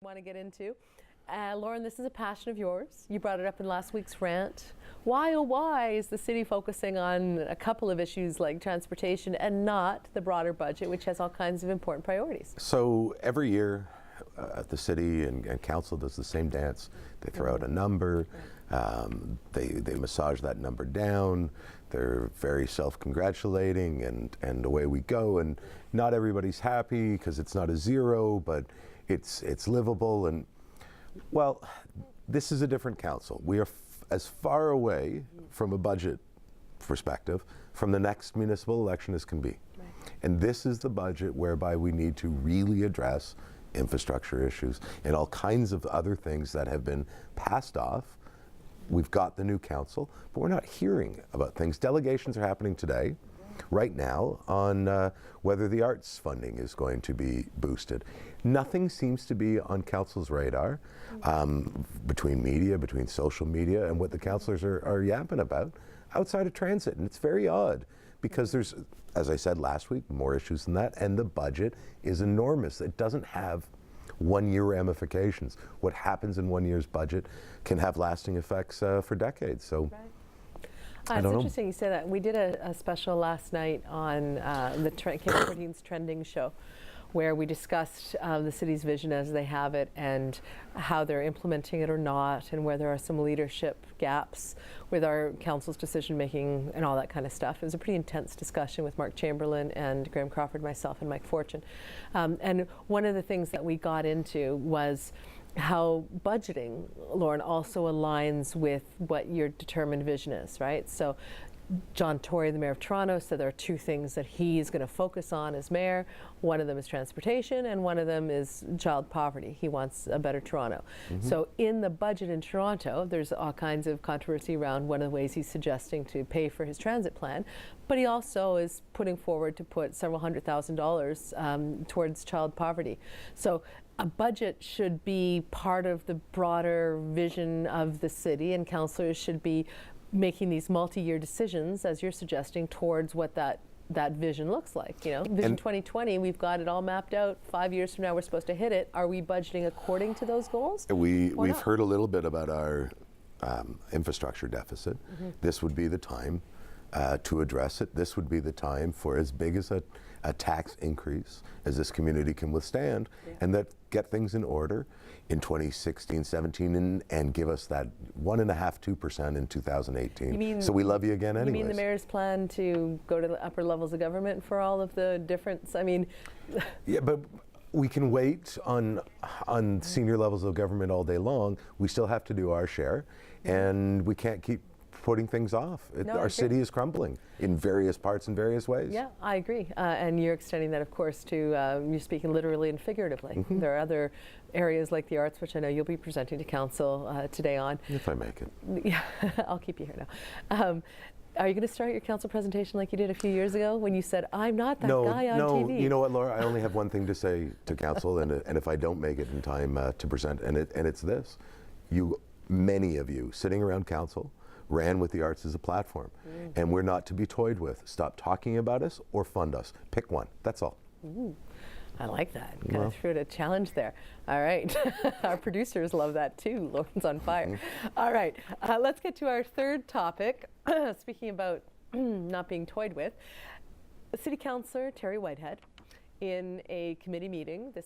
Want to get into. Loren, this is a passion of yours. You brought it up in last week's rant. Why, oh why, is the city focusing on a couple of issues like transportation and not the broader budget, which has all kinds of important priorities? So every year, the city and council does the same dance. They throw out a number, they massage that number down. They're very self-congratulating, and away we go. And not everybody's happy because it's not a zero, but it's livable. And well, this is a different council. We are as far away from a budget perspective from the next municipal election as can be. Right. And this is the budget whereby we need to really address infrastructure issues and all kinds of other things that have been passed off. We've got the new council, but we're not hearing about things. Delegations are happening today, right now, on whether the arts funding is going to be boosted. Nothing seems to be on council's radar between media, between social media, and what the councillors are yapping about outside of transit. And it's very odd because there's, as I said last week, more issues than that, and the budget is enormous. It doesn't have one-year ramifications. What happens in 1 year's budget can have lasting effects for decades. So. Right. It's interesting you say that. We did a special last night on the King Trending show, where we discussed the city's vision as they have it and how they're implementing it or not, and where there are some leadership gaps with our council's decision making and all that kind of stuff. It was a pretty intense discussion with Mark Chamberlain and Graham Crawford, myself, and Mike Fortune. And one of the things that we got into was how budgeting, Loren, also aligns with what your determined vision is, right? So John Tory, the Mayor of Toronto, said there are two things that he's going to focus on as mayor. One of them is transportation, and one of them is child poverty. He wants a better Toronto. So in the budget in Toronto, there's all kinds of controversy around one of the ways he's suggesting to pay for his transit plan, but he also is putting forward to put several $100,000 towards child poverty. So a budget should be part of the broader vision of the city, and councillors should be making these multi-year decisions, as you're suggesting, towards what that vision looks like. You know, Vision 2020, we've got it all mapped out. 5 years from now, we're supposed to hit it. Are we budgeting according to those goals? We've heard a little bit about our infrastructure deficit. This would be the time to address it. This would be the time for as big as a tax increase as this community can withstand, and that get things in order in 2016, 17, and give us that 1.5–2% in 2018. So we love you again anyways. You mean the mayor's plan to go to the upper levels of government for all of the difference? I mean, yeah, but we can wait on senior levels of government all day long. We still have to do our share, and we can't keep putting things off. Our city is crumbling in various parts in various ways. Yeah, I agree. And you're extending that, of course, to you're speaking literally and figuratively. There are other areas like the arts, which I know you'll be presenting to council today on. If I make it. Yeah, I'll keep you here now. Are you going to start your council presentation like you did a few years ago when you said, I'm not that guy on TV? No, you know what, Laura? I only have one thing to say to council, and if I don't make it in time to present, and it's this. Many of you sitting around council ran with the arts as a platform, and we're not to be toyed with. Stop talking about us or fund us. Pick one. That's all. I like that. Kind of threw it a challenge there. All right. Our producers love that too. Loren's on fire. All right. Let's get to our third topic. Speaking about not being toyed with, City Councillor Terry Whitehead, in a committee meeting this